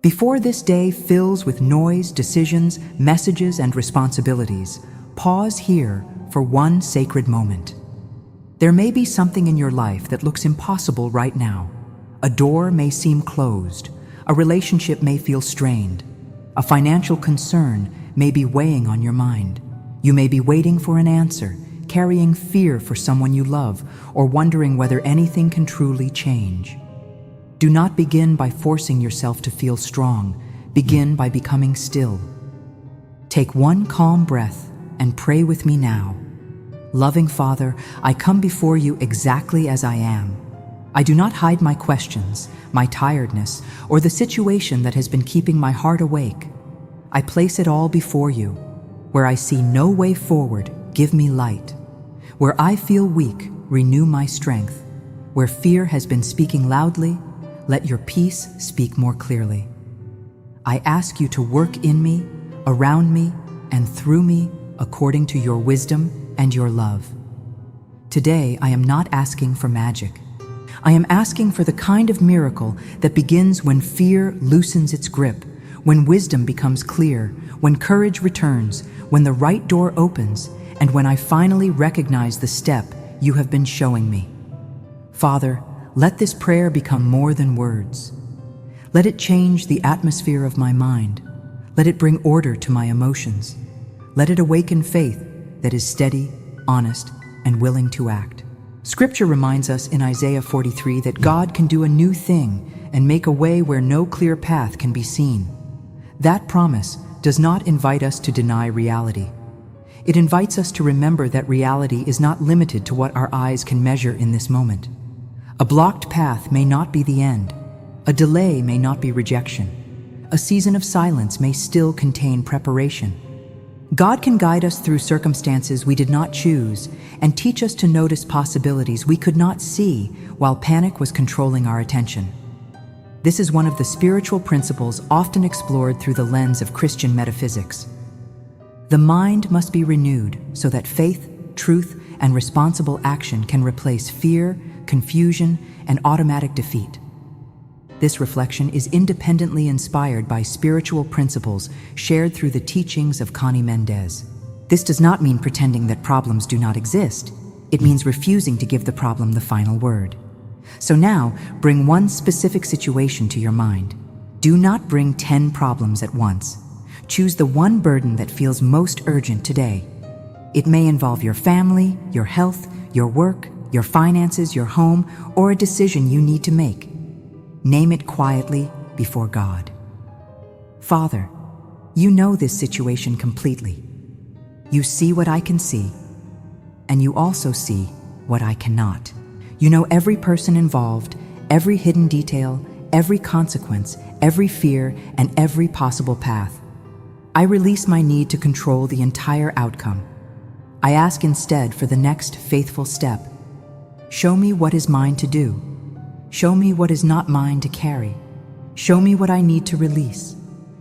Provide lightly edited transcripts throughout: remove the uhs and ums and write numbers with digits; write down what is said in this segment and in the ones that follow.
Before this day fills with noise, decisions, messages, and responsibilities, pause here for one sacred moment. There may be something in your life that looks impossible right now. A door may seem closed. A relationship may feel strained. A financial concern may be weighing on your mind. You may be waiting for an answer, carrying fear for someone you love, or wondering whether anything can truly change. Do not begin by forcing yourself to feel strong. Begin by becoming still. Take one calm breath and pray with me now. Loving Father, I come before you exactly as I am. I do not hide my questions, my tiredness, or the situation that has been keeping my heart awake. I place it all before you. Where I see no way forward, give me light. Where I feel weak, renew my strength. Where fear has been speaking loudly, let your peace speak more clearly. I ask you to work in me, around me, and through me according to your wisdom and your love. Today, I am not asking for magic. I am asking for the kind of miracle that begins when fear loosens its grip, when wisdom becomes clear, when courage returns, when the right door opens, and when I finally recognize the step you have been showing me. Father, let this prayer become more than words. Let it change the atmosphere of my mind. Let it bring order to my emotions. Let it awaken faith that is steady, honest, and willing to act. Scripture reminds us in Isaiah 43 that God can do a new thing and make a way where no clear path can be seen. That promise does not invite us to deny reality. It invites us to remember that reality is not limited to what our eyes can measure in this moment. A blocked path may not be the end. A delay may not be rejection. A season of silence may still contain preparation. God can guide us through circumstances we did not choose and teach us to notice possibilities we could not see while panic was controlling our attention. This is one of the spiritual principles often explored through the lens of Christian metaphysics. The mind must be renewed so that faith, truth, and responsible action can replace fear, confusion, and automatic defeat. This reflection is independently inspired by spiritual principles shared through the teachings of Conny Méndez. This does not mean pretending that problems do not exist. It means refusing to give the problem the final word. So now, bring one specific situation to your mind. Do not bring 10 problems at once. Choose the one burden that feels most urgent today. It may involve your family, your health, your work, your finances, your home, or a decision you need to make. Name it quietly before God. Father, you know this situation completely. You see what I can see, and you also see what I cannot. You know every person involved, every hidden detail, every consequence, every fear, and every possible path. I release my need to control the entire outcome. I ask instead for the next faithful step. Show me what is mine to do. Show me what is not mine to carry. Show me what I need to release.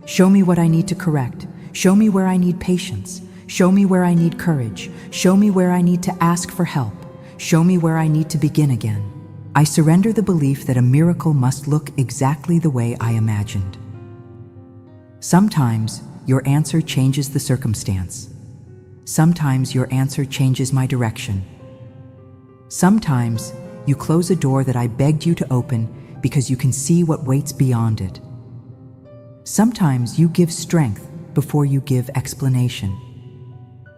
Show me what I need to correct. Show me where I need patience. Show me where I need courage. Show me where I need to ask for help. Show me where I need to begin again. I surrender the belief that a miracle must look exactly the way I imagined. Sometimes your answer changes the circumstance. Sometimes your answer changes my direction. Sometimes you close a door that I begged you to open because you can see what waits beyond it. Sometimes you give strength before you give explanation.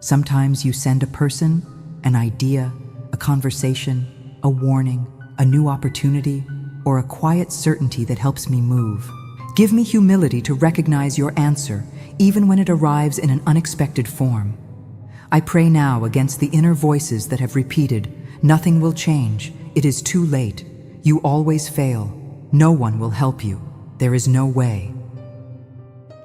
Sometimes you send a person, an idea, a conversation, a warning, a new opportunity, or a quiet certainty that helps me move. Give me humility to recognize your answer, even when it arrives in an unexpected form. I pray now against the inner voices that have repeated, "Nothing will change. It is too late. You always fail. No one will help you. There is no way."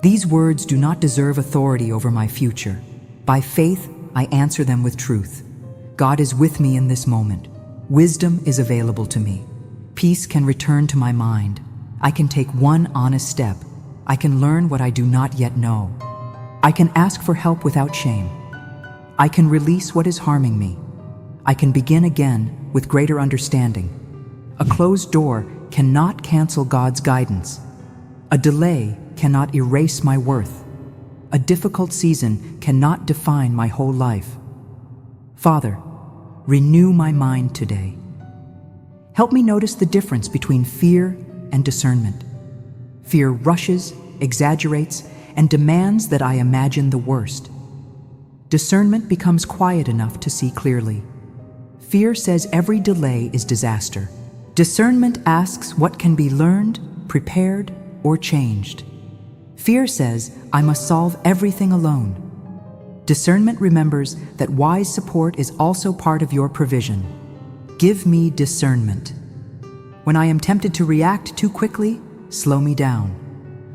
These words do not deserve authority over my future. By faith, I answer them with truth. God is with me in this moment. Wisdom is available to me. Peace can return to my mind. I can take one honest step. I can learn what I do not yet know. I can ask for help without shame. I can release what is harming me. I can begin again with greater understanding. A closed door cannot cancel God's guidance. A delay cannot erase my worth. A difficult season cannot define my whole life. Father, renew my mind today. Help me notice the difference between fear and discernment. Fear rushes, exaggerates, and demands that I imagine the worst. Discernment becomes quiet enough to see clearly. Fear says every delay is disaster. Discernment asks what can be learned, prepared, or changed. Fear says I must solve everything alone. Discernment remembers that wise support is also part of your provision. Give me discernment. When I am tempted to react too quickly, slow me down.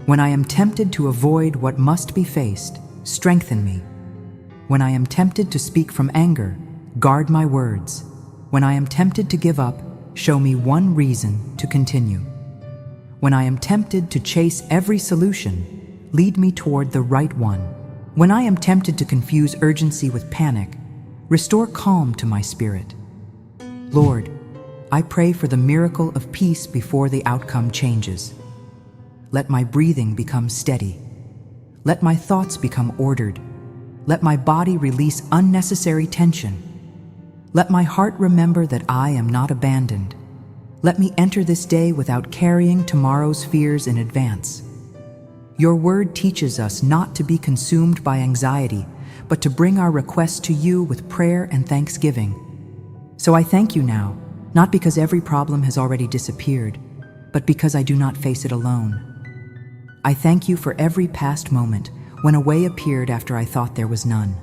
When I am tempted to avoid what must be faced, strengthen me. When I am tempted to speak from anger, guard my words. When I am tempted to give up, show me one reason to continue. When I am tempted to chase every solution, lead me toward the right one. When I am tempted to confuse urgency with panic, restore calm to my spirit. Lord, I pray for the miracle of peace before the outcome changes. Let my breathing become steady. Let my thoughts become ordered. Let my body release unnecessary tension. Let my heart remember that I am not abandoned. Let me enter this day without carrying tomorrow's fears in advance. Your word teaches us not to be consumed by anxiety, but to bring our requests to you with prayer and thanksgiving. So I thank you now, not because every problem has already disappeared, but because I do not face it alone. I thank you for every past moment when a way appeared after I thought there was none.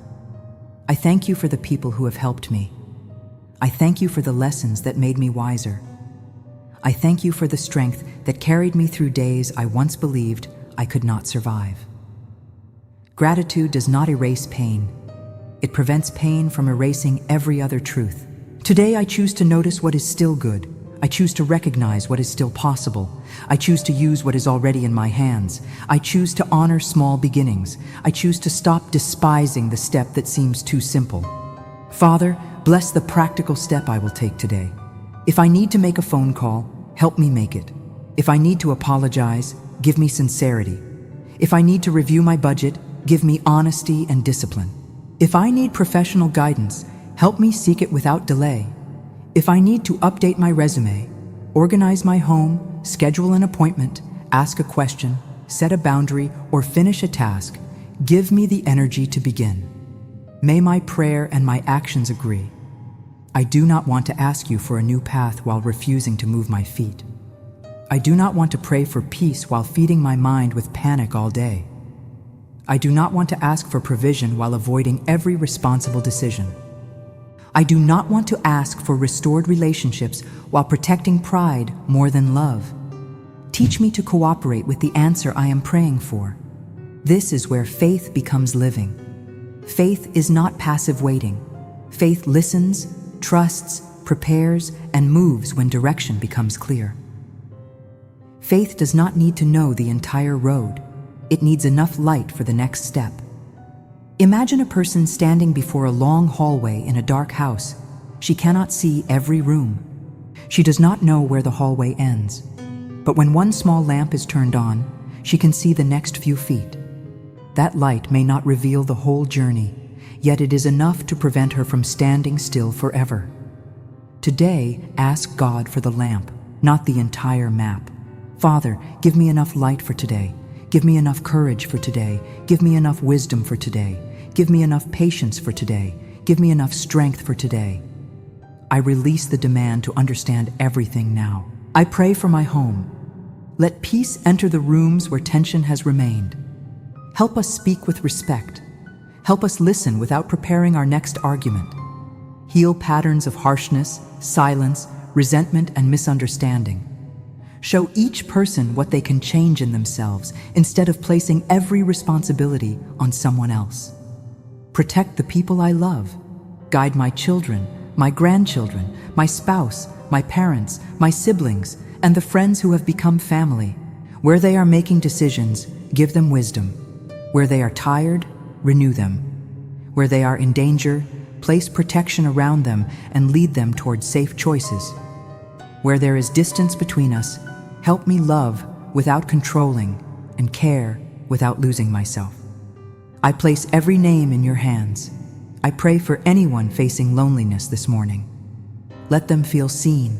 I thank you for the people who have helped me. I thank you for the lessons that made me wiser. I thank you for the strength that carried me through days I once believed I could not survive. Gratitude does not erase pain. It prevents pain from erasing every other truth. Today I choose to notice what is still good. I choose to recognize what is still possible. I choose to use what is already in my hands. I choose to honor small beginnings. I choose to stop despising the step that seems too simple. Father, bless the practical step I will take today. If I need to make a phone call, help me make it. If I need to apologize, give me sincerity. If I need to review my budget, give me honesty and discipline. If I need professional guidance, help me seek it without delay. If I need to update my resume, organize my home, schedule an appointment, ask a question, set a boundary, or finish a task, give me the energy to begin. May my prayer and my actions agree. I do not want to ask you for a new path while refusing to move my feet. I do not want to pray for peace while feeding my mind with panic all day. I do not want to ask for provision while avoiding every responsible decision. I do not want to ask for restored relationships while protecting pride more than love. Teach me to cooperate with the answer I am praying for. This is where faith becomes living. Faith is not passive waiting. Faith listens, trusts, prepares, and moves when direction becomes clear. Faith does not need to know the entire road. It needs enough light for the next step. Imagine a person standing before a long hallway in a dark house. She cannot see every room. She does not know where the hallway ends. But when one small lamp is turned on, she can see the next few feet. That light may not reveal the whole journey, yet it is enough to prevent her from standing still forever. Today, ask God for the lamp, not the entire map. Father, give me enough light for today. Give me enough courage for today. Give me enough wisdom for today. Give me enough patience for today. Give me enough strength for today. I release the demand to understand everything now. I pray for my home. Let peace enter the rooms where tension has remained. Help us speak with respect. Help us listen without preparing our next argument. Heal patterns of harshness, silence, resentment, and misunderstanding. Show each person what they can change in themselves instead of placing every responsibility on someone else. Protect the people I love. Guide my children, my grandchildren, my spouse, my parents, my siblings, and the friends who have become family. Where they are making decisions, give them wisdom. Where they are tired, renew them. Where they are in danger, place protection around them and lead them toward safe choices. Where there is distance between us, help me love without controlling, and care without losing myself. I place every name in your hands. I pray for anyone facing loneliness this morning. Let them feel seen.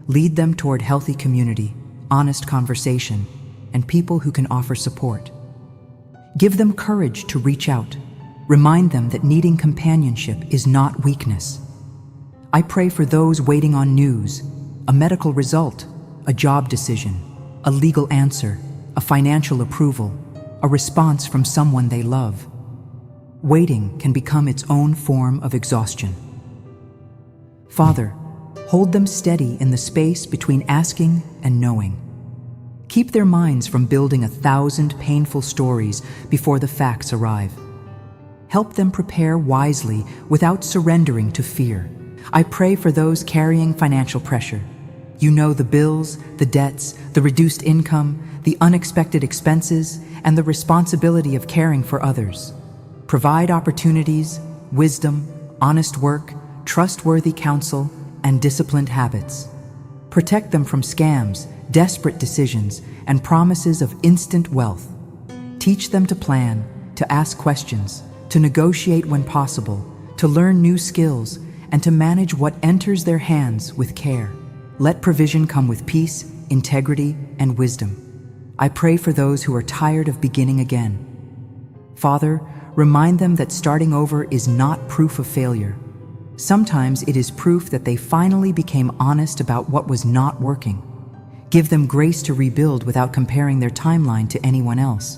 Lead them toward healthy community, honest conversation, and people who can offer support. Give them courage to reach out. Remind them that needing companionship is not weakness. I pray for those waiting on news, a medical result, a job decision, a legal answer, a financial approval, a response from someone they love. Waiting can become its own form of exhaustion. Father, hold them steady in the space between asking and knowing. Keep their minds from building 1,000 painful stories before the facts arrive. Help them prepare wisely without surrendering to fear. I pray for those carrying financial pressure. You know the bills, the debts, the reduced income, the unexpected expenses, and the responsibility of caring for others. Provide opportunities, wisdom, honest work, trustworthy counsel, and disciplined habits. Protect them from scams, desperate decisions, and promises of instant wealth. Teach them to plan, to ask questions, to negotiate when possible, to learn new skills, and to manage what enters their hands with care. Let provision come with peace, integrity, and wisdom. I pray for those who are tired of beginning again. Father, remind them that starting over is not proof of failure. Sometimes it is proof that they finally became honest about what was not working. Give them grace to rebuild without comparing their timeline to anyone else.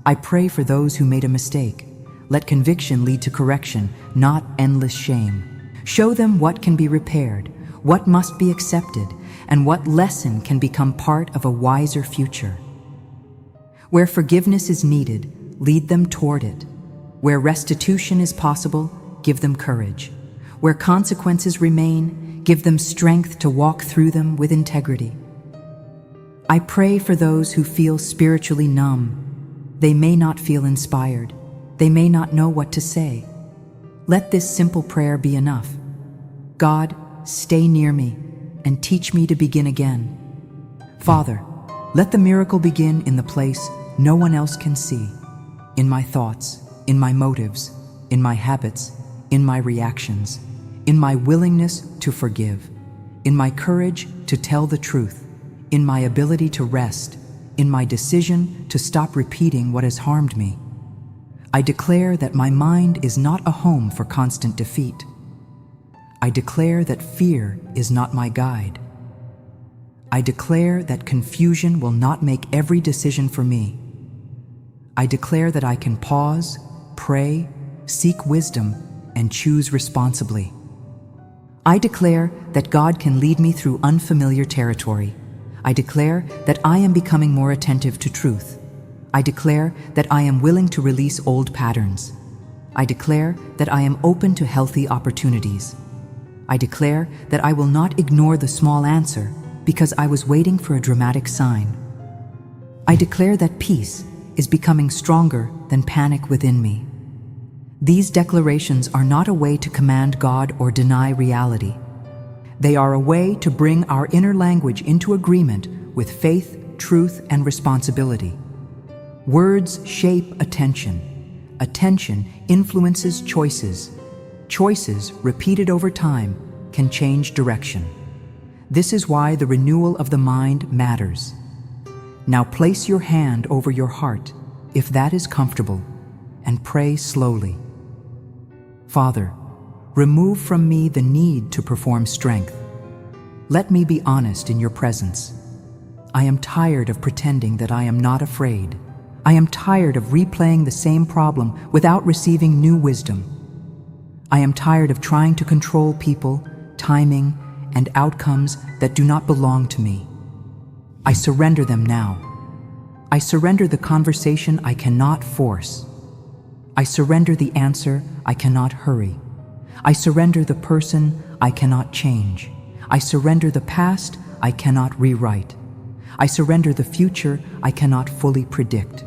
I pray for those who made a mistake. Let conviction lead to correction, not endless shame. Show them what can be repaired, what must be accepted, and what lesson can become part of a wiser future. Where forgiveness is needed, lead them toward it. Where restitution is possible, give them courage. Where consequences remain, give them strength to walk through them with integrity. I pray for those who feel spiritually numb. They may not feel inspired. They may not know what to say. Let this simple prayer be enough. God, stay near me and teach me to begin again. Father, let the miracle begin in the place no one else can see. In my thoughts, in my motives, in my habits, in my reactions, in my willingness to forgive, in my courage to tell the truth, in my ability to rest, in my decision to stop repeating what has harmed me. I declare that my mind is not a home for constant defeat. I declare that fear is not my guide. I declare that confusion will not make every decision for me. I declare that I can pause, pray, seek wisdom, and choose responsibly. I declare that God can lead me through unfamiliar territory. I declare that I am becoming more attentive to truth. I declare that I am willing to release old patterns. I declare that I am open to healthy opportunities. I declare that I will not ignore the small answer because I was waiting for a dramatic sign. I declare that peace is becoming stronger than panic within me. These declarations are not a way to command God or deny reality. They are a way to bring our inner language into agreement with faith, truth, and responsibility. Words shape attention. Attention influences choices. Choices, repeated over time, can change direction. This is why the renewal of the mind matters. Now place your hand over your heart, if that is comfortable, and pray slowly. Father, remove from me the need to perform strength. Let me be honest in your presence. I am tired of pretending that I am not afraid. I am tired of replaying the same problem without receiving new wisdom. I am tired of trying to control people, timing, and outcomes that do not belong to me. I surrender them now. I surrender the conversation I cannot force. I surrender the answer I cannot hurry. I surrender the person I cannot change. I surrender the past I cannot rewrite. I surrender the future I cannot fully predict.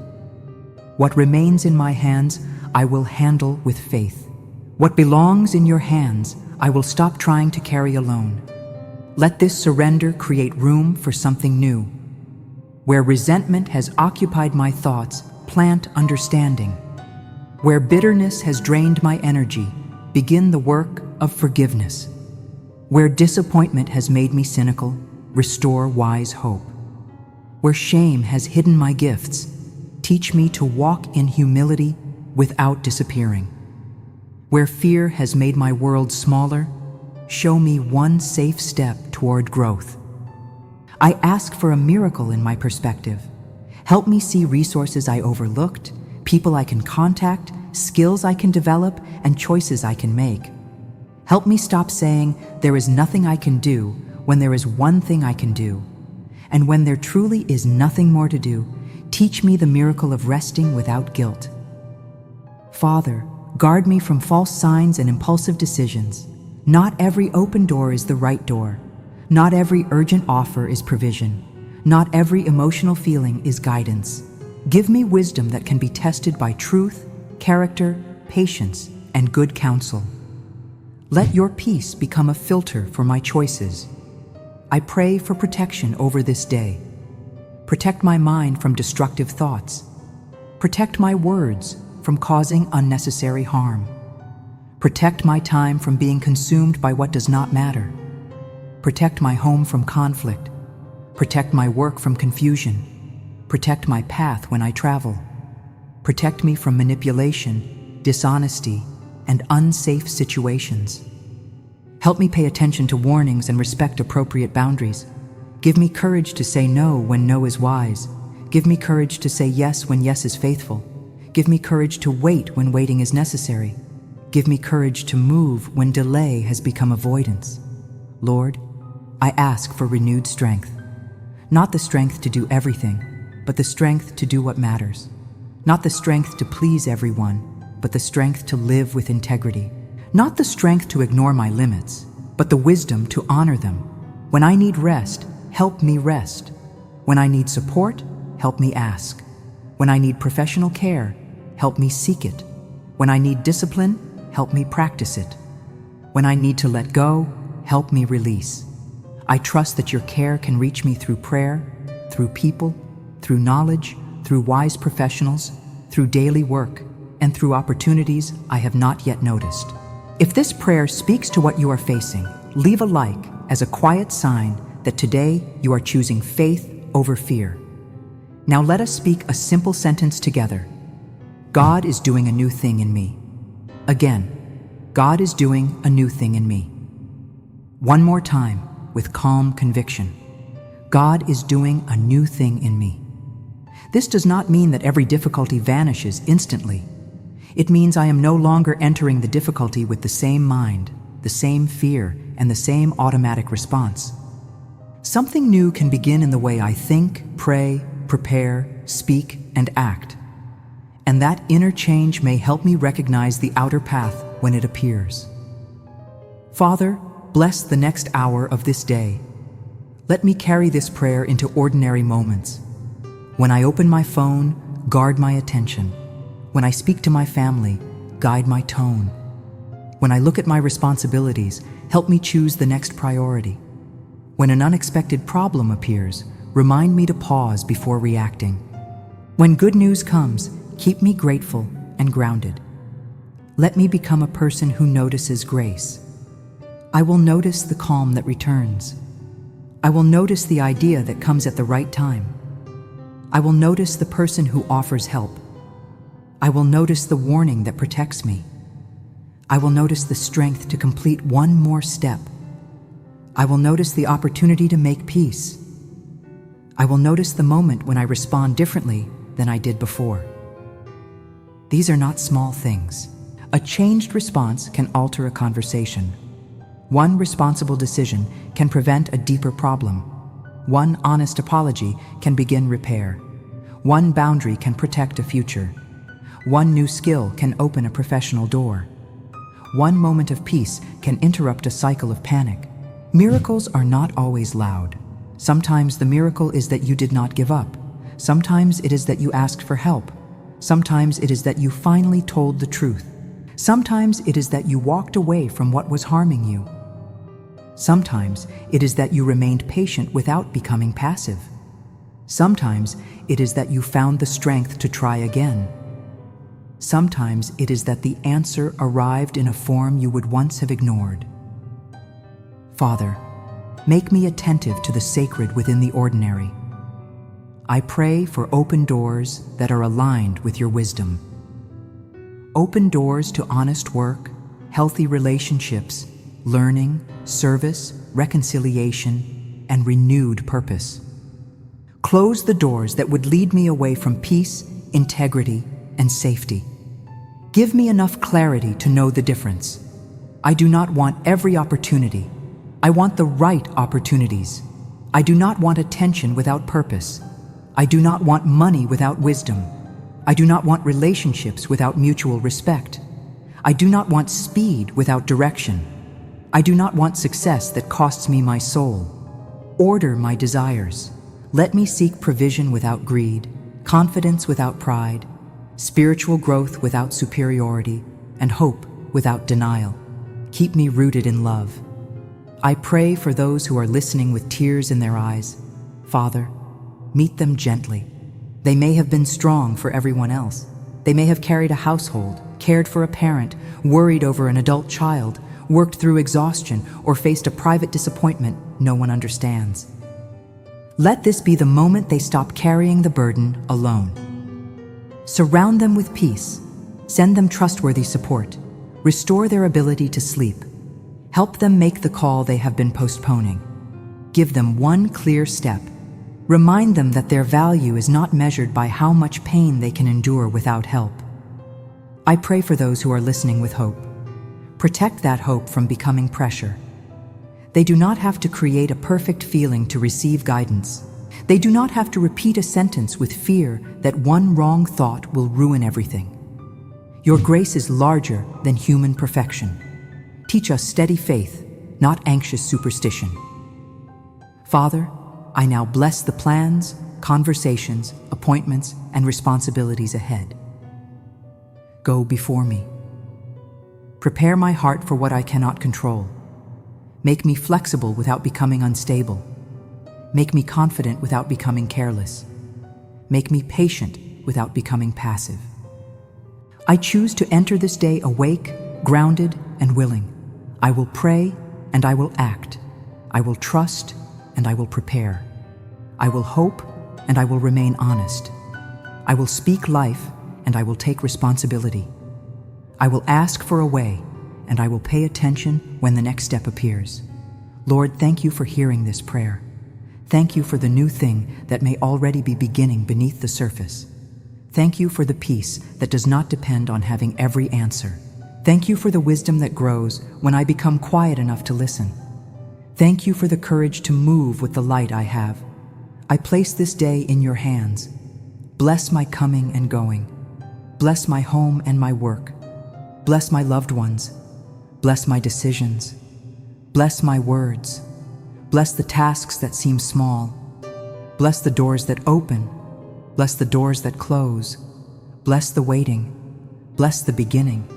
What remains in my hands, I will handle with faith. What belongs in your hands, I will stop trying to carry alone. Let this surrender create room for something new. Where resentment has occupied my thoughts, plant understanding. Where bitterness has drained my energy, begin the work of forgiveness. Where disappointment has made me cynical, restore wise hope. Where shame has hidden my gifts, teach me to walk in humility without disappearing. Where fear has made my world smaller, show me one safe step toward growth. I ask for a miracle in my perspective. Help me see resources I overlooked, people I can contact, skills I can develop, and choices I can make. Help me stop saying, there is nothing I can do, when there is one thing I can do. And when there truly is nothing more to do, teach me the miracle of resting without guilt. Father, guard me from false signs and impulsive decisions. Not every open door is the right door. Not every urgent offer is provision. Not every emotional feeling is guidance. Give me wisdom that can be tested by truth, character, patience, and good counsel. Let your peace become a filter for my choices. I pray for protection over this day. Protect my mind from destructive thoughts. Protect my words from causing unnecessary harm. Protect my time from being consumed by what does not matter. Protect my home from conflict. Protect my work from confusion. Protect my path when I travel. Protect me from manipulation, dishonesty, and unsafe situations. Help me pay attention to warnings and respect appropriate boundaries. Give me courage to say no when no is wise. Give me courage to say yes when yes is faithful. Give me courage to wait when waiting is necessary. Give me courage to move when delay has become avoidance. Lord, I ask for renewed strength. Not the strength to do everything, but the strength to do what matters. Not the strength to please everyone, but the strength to live with integrity. Not the strength to ignore my limits, but the wisdom to honor them. When I need rest, help me rest. When I need support, help me ask. When I need professional care, help me seek it. When I need discipline, help me practice it. When I need to let go, help me release. I trust that your care can reach me through prayer, through people, through knowledge, through wise professionals, through daily work, and through opportunities I have not yet noticed. If this prayer speaks to what you are facing, leave a like as a quiet sign that today you are choosing faith over fear. Now let us speak a simple sentence together. God is doing a new thing in me. Again, God is doing a new thing in me. One more time, with calm conviction. God is doing a new thing in me. This does not mean that every difficulty vanishes instantly. It means I am no longer entering the difficulty with the same mind, the same fear, and the same automatic response. Something new can begin in the way I think, pray, prepare, speak, and act. And that inner change may help me recognize the outer path when it appears. Father, bless the next hour of this day. Let me carry this prayer into ordinary moments. When I open my phone, guard my attention. When I speak to my family, guide my tone. When I look at my responsibilities, help me choose the next priority. When an unexpected problem appears, remind me to pause before reacting. When good news comes, keep me grateful and grounded. Let me become a person who notices grace. I will notice the calm that returns. I will notice the idea that comes at the right time. I will notice the person who offers help. I will notice the warning that protects me. I will notice the strength to complete one more step. I will notice the opportunity to make peace. I will notice the moment when I respond differently than I did before. These are not small things. A changed response can alter a conversation. One responsible decision can prevent a deeper problem. One honest apology can begin repair. One boundary can protect a future. One new skill can open a professional door. One moment of peace can interrupt a cycle of panic. Miracles are not always loud. Sometimes the miracle is that you did not give up. Sometimes it is that you asked for help. Sometimes it is that you finally told the truth. Sometimes it is that you walked away from what was harming you. Sometimes it is that you remained patient without becoming passive. Sometimes it is that you found the strength to try again. Sometimes it is that the answer arrived in a form you would once have ignored. Father, make me attentive to the sacred within the ordinary. I pray for open doors that are aligned with your wisdom. Open doors to honest work, healthy relationships, learning, service, reconciliation, and renewed purpose. Close the doors that would lead me away from peace, integrity, and safety. Give me enough clarity to know the difference. I do not want every opportunity. I want the right opportunities. I do not want attention without purpose. I do not want money without wisdom. I do not want relationships without mutual respect. I do not want speed without direction. I do not want success that costs me my soul. Order my desires. Let me seek provision without greed, confidence without pride, spiritual growth without superiority, and hope without denial. Keep me rooted in love. I pray for those who are listening with tears in their eyes. Father, meet them gently. They may have been strong for everyone else. They may have carried a household, cared for a parent, worried over an adult child, worked through exhaustion, or faced a private disappointment no one understands. Let this be the moment they stop carrying the burden alone. Surround them with peace. Send them trustworthy support. Restore their ability to sleep. Help them make the call they have been postponing. Give them one clear step. Remind them that their value is not measured by how much pain they can endure without help. I pray for those who are listening with hope. Protect that hope from becoming pressure. They do not have to create a perfect feeling to receive guidance. They do not have to repeat a sentence with fear that one wrong thought will ruin everything. Your grace is larger than human perfection. Teach us steady faith, not anxious superstition. Father, I now bless the plans, conversations, appointments, and responsibilities ahead. Go before me. Prepare my heart for what I cannot control. Make me flexible without becoming unstable. Make me confident without becoming careless. Make me patient without becoming passive. I choose to enter this day awake, grounded, and willing. I will pray and I will act. I will trust and I will prepare. I will hope and I will remain honest. I will speak life and I will take responsibility. I will ask for a way and I will pay attention when the next step appears. Lord, thank you for hearing this prayer. Thank you for the new thing that may already be beginning beneath the surface. Thank you for the peace that does not depend on having every answer. Thank you for the wisdom that grows when I become quiet enough to listen. Thank you for the courage to move with the light I have. I place this day in your hands. Bless my coming and going. Bless my home and my work. Bless my loved ones. Bless my decisions. Bless my words. Bless the tasks that seem small. Bless the doors that open. Bless the doors that close. Bless the waiting. Bless the beginning.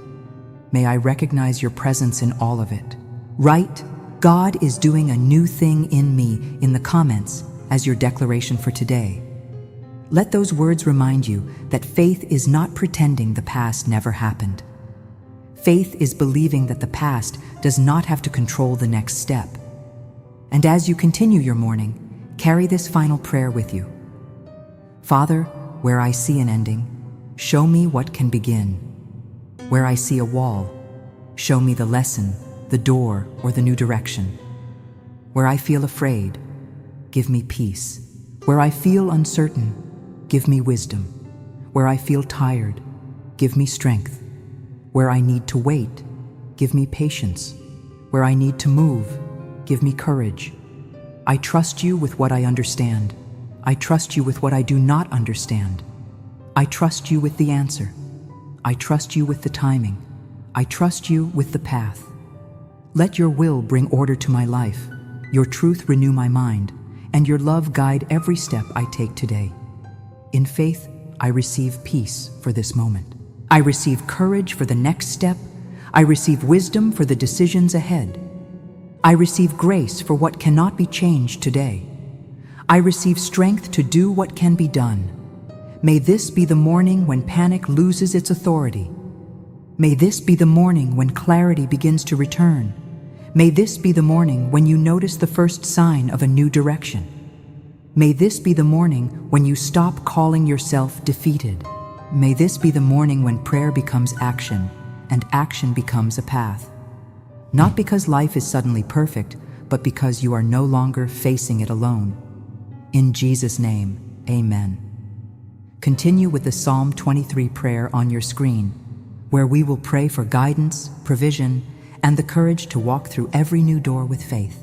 May I recognize your presence in all of it. Write, God is doing a new thing in me in the comments as your declaration for today. Let those words remind you that faith is not pretending the past never happened. Faith is believing that the past does not have to control the next step. And as you continue your morning, carry this final prayer with you. Father, where I see an ending, show me what can begin. Where I see a wall, show me the lesson, the door, or the new direction. Where I feel afraid, give me peace. Where I feel uncertain, give me wisdom. Where I feel tired, give me strength. Where I need to wait, give me patience. Where I need to move, give me courage. I trust you with what I understand. I trust you with what I do not understand. I trust you with the answer. I trust you with the timing. I trust you with the path. Let your will bring order to my life, your truth renew my mind, and your love guide every step I take today. In faith, I receive peace for this moment. I receive courage for the next step. I receive wisdom for the decisions ahead. I receive grace for what cannot be changed today. I receive strength to do what can be done. May this be the morning when panic loses its authority. May this be the morning when clarity begins to return. May this be the morning when you notice the first sign of a new direction. May this be the morning when you stop calling yourself defeated. May this be the morning when prayer becomes action and action becomes a path. Not because life is suddenly perfect, but because you are no longer facing it alone. In Jesus' name, amen. Continue with the Psalm 23 prayer on your screen, where we will pray for guidance, provision, and the courage to walk through every new door with faith.